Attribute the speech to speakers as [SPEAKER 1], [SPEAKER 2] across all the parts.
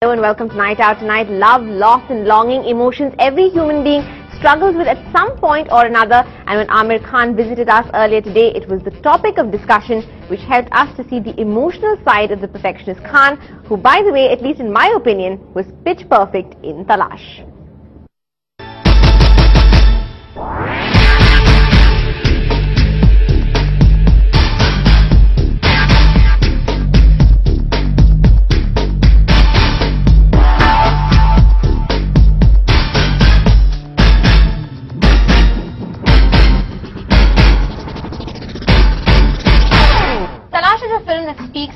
[SPEAKER 1] Hello and welcome to Night Out Tonight. Love, loss and longing, emotions every human being struggles with at some point or another, and when Aamir Khan visited us earlier today, it was the topic of discussion which helped us to see the emotional side of the perfectionist Khan, who, by the way, at least in my opinion, was pitch perfect in Talash.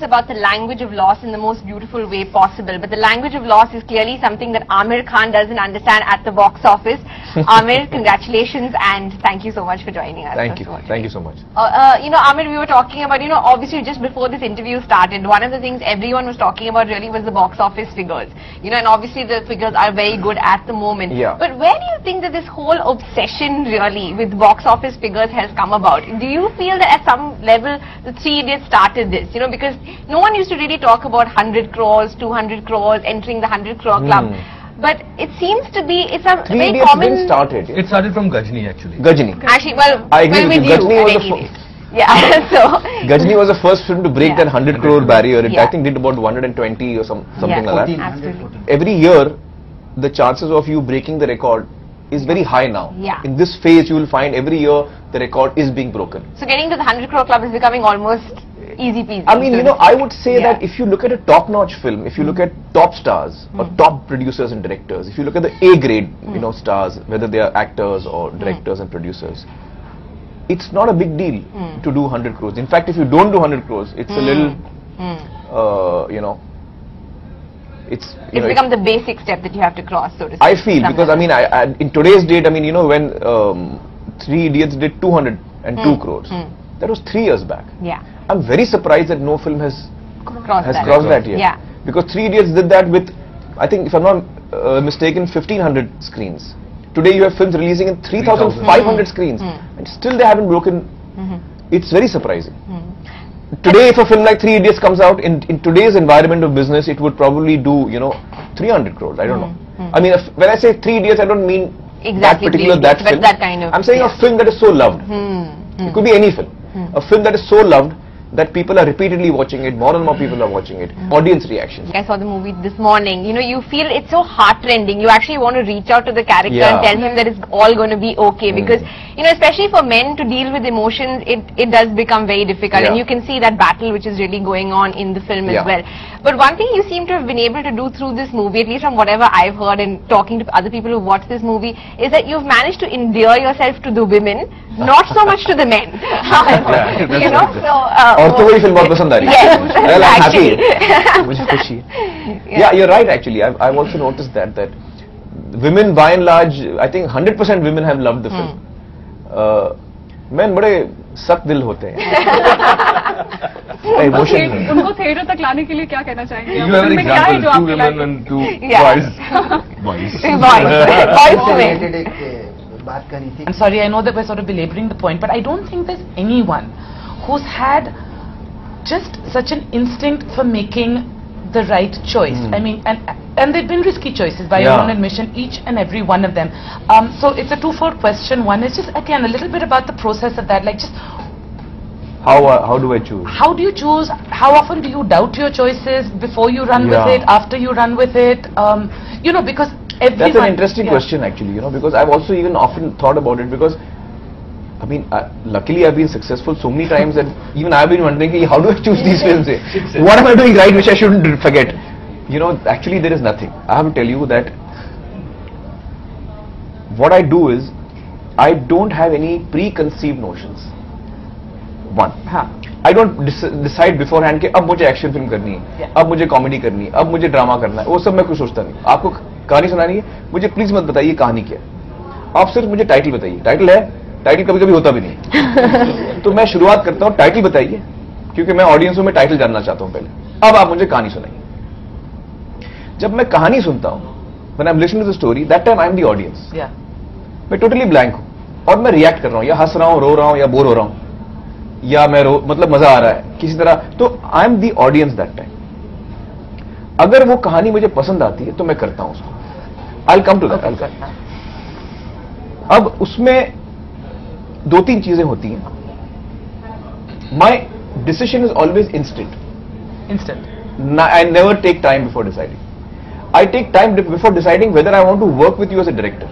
[SPEAKER 1] About the language of loss in the most beautiful way possible, but the language of loss is clearly something that Aamir Khan doesn't understand at the box office. Aamir, congratulations and thank you so much for joining us.
[SPEAKER 2] Thank you so much.
[SPEAKER 1] Aamir, we were talking about, obviously just before this interview started, one of the things everyone was talking about really was the box office figures. And obviously the figures are very good at the moment.
[SPEAKER 2] Yeah.
[SPEAKER 1] But where do you think that this whole obsession really with box office figures has come about? Do you feel that at some level the Three Idiots started this? Because no one used to really talk about 100 crores, 200 crores, entering the 100 crore club. But it seems to be, it's a
[SPEAKER 2] Three
[SPEAKER 1] very
[SPEAKER 2] Idiots
[SPEAKER 1] common...
[SPEAKER 2] didn't start it.
[SPEAKER 3] It started from Gajni actually.
[SPEAKER 2] Gajni.
[SPEAKER 1] Actually, well,
[SPEAKER 2] I agree with you. Gajni was the
[SPEAKER 1] yeah, so...
[SPEAKER 2] Gajni was the first film to break that 100 crore barrier. It,
[SPEAKER 1] Yeah.
[SPEAKER 2] I think, did about 120 or something like that.
[SPEAKER 1] Absolutely.
[SPEAKER 2] Every year, the chances of you breaking the record is very high now.
[SPEAKER 1] Yeah.
[SPEAKER 2] In this phase, you will find every year the record is being broken.
[SPEAKER 1] So getting to the 100 crore club is becoming almost easy peasy.
[SPEAKER 2] I mean, I would say that if you look at a top-notch film, if you look at top stars or top producers and directors, if you look at the A-grade, stars, whether they are actors or directors and producers, it's not a big deal to do 100 crores. In fact, if you don't do 100 crores, it's a little, it's
[SPEAKER 1] become the basic step that you have to cross, so to speak.
[SPEAKER 2] I feel, because I mean, in today's date, I mean, when Three Idiots did 202 crores, that was 3 years back.
[SPEAKER 1] Yeah.
[SPEAKER 2] I'm very surprised that no film has crossed that yet.
[SPEAKER 1] Yeah.
[SPEAKER 2] Because Three Idiots did that with, I think, if I'm not mistaken, 1,500 screens. Today you have films releasing in 3,500 screens, and still they haven't broken. It's very surprising. Today, if a film like Three Idiots comes out, in today's environment of business, it would probably do, 300 crores. I don't know. I mean, when I say Three Idiots, I don't mean that particular film.
[SPEAKER 1] That kind of,
[SPEAKER 2] I'm saying a film that is so loved. It could be any film. A film that is so loved that people are repeatedly watching it, more and more people are watching it. Audience reactions.
[SPEAKER 1] I saw the movie this morning. You feel it's so heartrending. You actually want to reach out to the character and tell him that it's all going to be okay. Because, especially for men to deal with emotions, it does become very difficult. And you can see that battle which is really going on in the film as well. But one thing you seem to have been able to do through this movie, at least from whatever I've heard and talking to other people who've watched this movie, is that you've managed to endear yourself to the women, not so much to the men.
[SPEAKER 2] और तो वही film बहुत पसंद आ रही है. Well, I'm happy. मुझे खुशी है. Yeah, you're right actually. I've also noticed that women by and large, I think 100% women have loved the film. Men बड़े सख्त दिल होते हैं.
[SPEAKER 4] उनको थिएटर तक लाने के लिए क्या कहना चाहेंगे?
[SPEAKER 3] You have an example, 2 women and 2 boys.
[SPEAKER 5] I'm sorry, I know that we're sort of belaboring the point, but I don't think there's anyone who's had just such an instinct for making the right choice. I mean, and they've been risky choices by your own admission, each and every one of them. So it's a twofold question. One is just, again, a little bit about the process of that, like just
[SPEAKER 2] how do I choose?
[SPEAKER 5] How do you choose? How often do you doubt your choices before you run with it, after you run with it? Because everyone...
[SPEAKER 2] That's an interesting question actually, because I've also even often thought about it, because I mean, luckily I've been successful so many times that even I've been wondering, how do I choose these films? What am I doing right which I shouldn't forget? Actually there is nothing. I have to tell you that what I do is, I don't have any preconceived notions. One. I don't decide beforehand कि अब मुझे action film करनी है, अब मुझे comedy करनी है, अब मुझे ड्रामा करना है, वो सब मैं कुछ सोचता नहीं. आपको कहानी सुनानी है, मुझे प्लीज मत बताइए कहानी क्या है, आप सिर्फ मुझे टाइटल बताइए. टाइटल है, टाइटल कभी कभी होता भी नहीं. तो मैं शुरुआत करता हूँ, टाइटल बताइए, क्योंकि मैं ऑडियंसों में टाइटल जानना चाहता हूँ पहले. अब आप मुझे कहानी सुनाइए. जब मैं कहानी सुनता हूँ, when I'm listening to the story, that time I'm the audience. मैं टोटली ब्लैंक हूँ और मैं रिएक्ट कर रहा हूँ, या हंस रहा हूँ, रो रहा हूँ, या बोर हो रहा हूँ, या मैं मतलब मजा आ रहा है किसी तरह. तो I am the audience that time. अगर वो कहानी मुझे पसंद आती है तो मैं करता हूं उसको. I'll come to that. अब उसमें 2-3 चीजें होती हैं. My decision is always instant. I never take time before deciding. I take time before deciding whether I want to work with you as a director.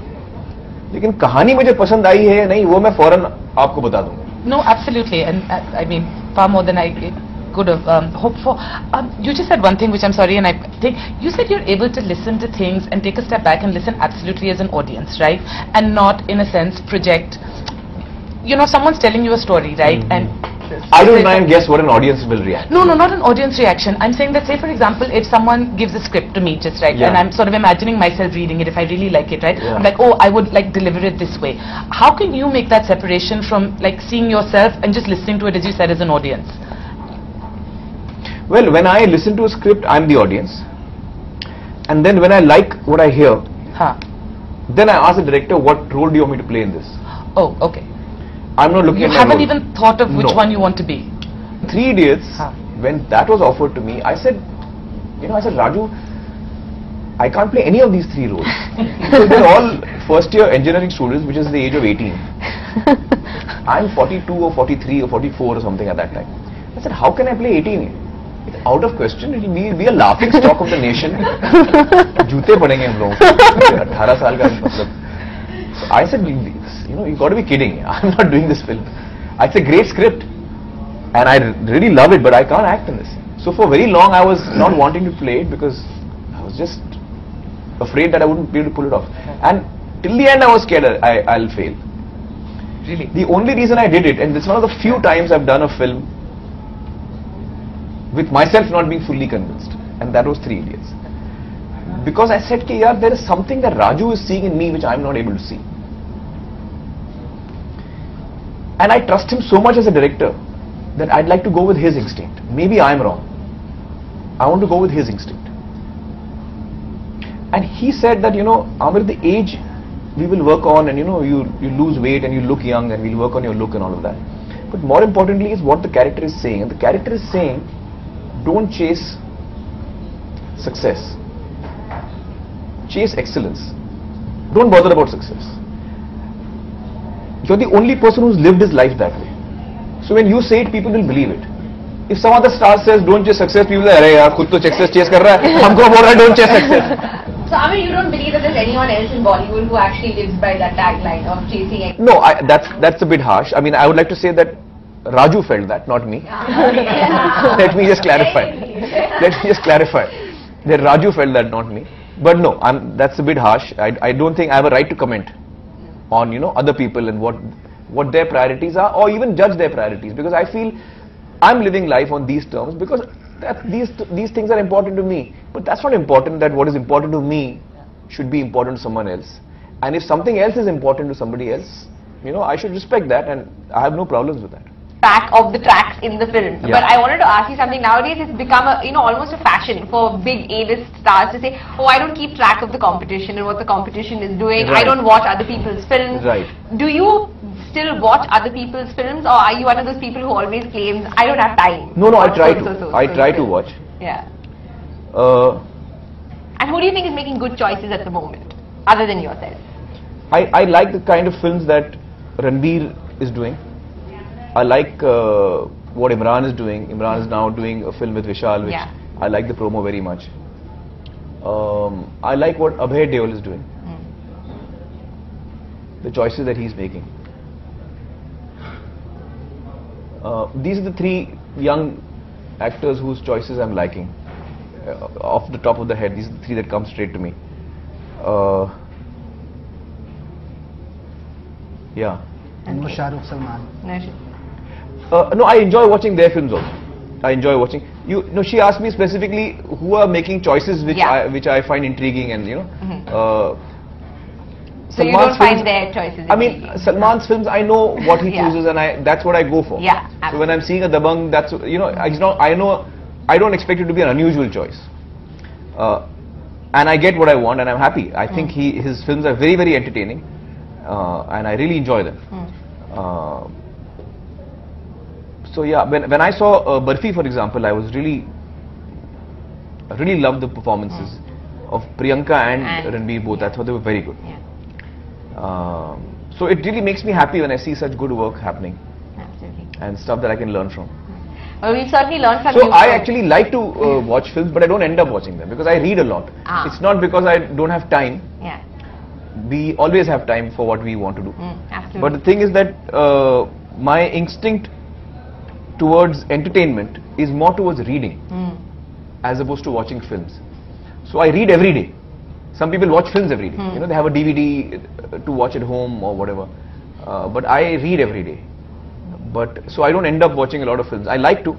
[SPEAKER 2] लेकिन कहानी मुझे पसंद आई है या नहीं वो मैं फौरन आपको बता दूंगा.
[SPEAKER 5] No, absolutely, and I mean far more than I could have hoped for. You just said one thing which I'm sorry, and I think you said you're able to listen to things and take a step back and listen absolutely as an audience, right? And not in a sense project. You know, someone's telling you a story, right? And
[SPEAKER 2] I don't try and guess what an audience will react.
[SPEAKER 5] No, not an audience reaction. I'm saying that, say for example, if someone gives a script to me, just right, and I'm sort of imagining myself reading it, if I really like it, right, I'm like, oh, I would like deliver it this way. How can you make that separation from like seeing yourself and just listening to it, as you said, as an audience?
[SPEAKER 2] Well, when I listen to a script, I'm the audience, and then when I like what I hear, then I ask the director, what role do you want me to play in this?
[SPEAKER 5] Oh, okay.
[SPEAKER 2] I'm not looking at
[SPEAKER 5] You
[SPEAKER 2] my
[SPEAKER 5] haven't
[SPEAKER 2] role.
[SPEAKER 5] even thought of which one you want to be.
[SPEAKER 2] 3 Idiots, when that was offered to me, I said, Raju, I can't play any of these 3 roles. Because they're all first year engineering students, which is the age of 18. I'm 42 or 43 or 44 or something at that time. I said, how can I play 18? It's out of question. It will be a laughing stock of the nation. जूते पड़ेंगे हम लोगों को. 18 साल का मतलब. I said, you got to be kidding. I'm not doing this film. It's a great script, and I really love it, but I can't act in this. So for very long, I was not wanting to play it because I was just afraid that I wouldn't be able to pull it off. And till the end, I was scared I'll fail.
[SPEAKER 5] Really?
[SPEAKER 2] The only reason I did it, and it's one of the few times I've done a film with myself not being fully convinced, and that was 3 Idiots. Because I said, there is something that Raju is seeing in me which I'm not able to see. And I trust him so much as a director that I'd like to go with his instinct. Maybe I'm wrong. I want to go with his instinct. And he said that, Aamir, the age we will work on, and you lose weight and you look young, and we'll work on your look and all of that. But more importantly is what the character is saying. And the character is saying, don't chase success. Chase excellence. Don't bother about success. You're the only person who's lived his life that way. So when you say it, people will believe it. If some other star says, don't chase success, people will say, "Arey yaar, khud to success chase kar raha hai, humko bol raha hai, don't chase success."
[SPEAKER 1] So Aamir, you don't believe that there's anyone else in Bollywood who actually lives by that tagline of chasing excellence?
[SPEAKER 2] No, that's a bit harsh. I mean, I would like to say that Raju felt that, not me. Let me just clarify. That Raju felt that, not me. But no, that's a bit harsh. I don't think I have a right to comment on other people and what their priorities are, or even judge their priorities, because I feel I'm living life on these terms because these things are important to me. But that's not important that what is important to me should be important to someone else. And if something else is important to somebody else, I should respect that, and I have no problems with that.
[SPEAKER 1] Track of the tracks in the film. But I wanted to ask you something. Nowadays, it's become almost a fashion for big A-list stars to say, "Oh, I don't keep track of the competition and what the competition is doing.
[SPEAKER 2] Right.
[SPEAKER 1] I don't watch other people's films."
[SPEAKER 2] Right.
[SPEAKER 1] Do you still watch other people's films, or are you one of those people who always claims, "I don't have time"?
[SPEAKER 2] No, I try to. I try to watch.
[SPEAKER 1] Yeah. And who do you think is making good choices at the moment, other than yourself?
[SPEAKER 2] I like the kind of films that Ranbir is doing. I like what Imran is doing. Imran is now doing a film with Vishal, which I like the promo very much. I like what Abhay Deol is doing. The choices that he's making. These are the 3 young actors whose choices I'm liking. Off the top of the head, these are the 3 that come straight to me. Yeah.
[SPEAKER 3] And Shah Rukh Salman.
[SPEAKER 2] No, I enjoy watching their films also. I enjoy watching. She asked me specifically who are making choices which I find intriguing, and
[SPEAKER 1] so you don't find their choices intriguing.
[SPEAKER 2] I mean, Salman's films, I know what he chooses, and that's what I go for.
[SPEAKER 1] Yeah.
[SPEAKER 2] So when I'm seeing a Dabang, that's I know I don't expect it to be an unusual choice, and I get what I want, and I'm happy. I think his films are very, very entertaining, and I really enjoy them. So yeah, when I saw Barfi, for example, I was really I really loved the performances of Priyanka and Ranbir both. I thought they were very good. So it really makes me happy when I see such good work happening.
[SPEAKER 1] Absolutely.
[SPEAKER 2] And stuff that I can learn from.
[SPEAKER 1] Well, we'll certainly learn from you.
[SPEAKER 2] So I actually like to watch films, but I don't end up watching them because I read a lot. It's not because I don't have time.
[SPEAKER 1] Yeah.
[SPEAKER 2] We always have time for what we want to do.
[SPEAKER 1] Absolutely.
[SPEAKER 2] But the thing is that my instinct towards entertainment is more towards reading as opposed to watching films. So I read every day. Some people watch films every day. You know, they have a DVD to watch at home or whatever. But I read every day. But so I don't end up watching a lot of films. I like to,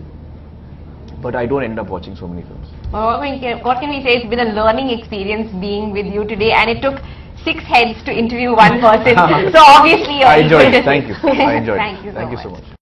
[SPEAKER 2] but I don't end up watching so many films.
[SPEAKER 1] Well, what can we say? It's been a learning experience being with you today, and it took 6 heads to interview one person. So obviously,
[SPEAKER 2] I enjoyed it. Thank you. I enjoyed it.
[SPEAKER 1] Thank you so much.
[SPEAKER 2] Much.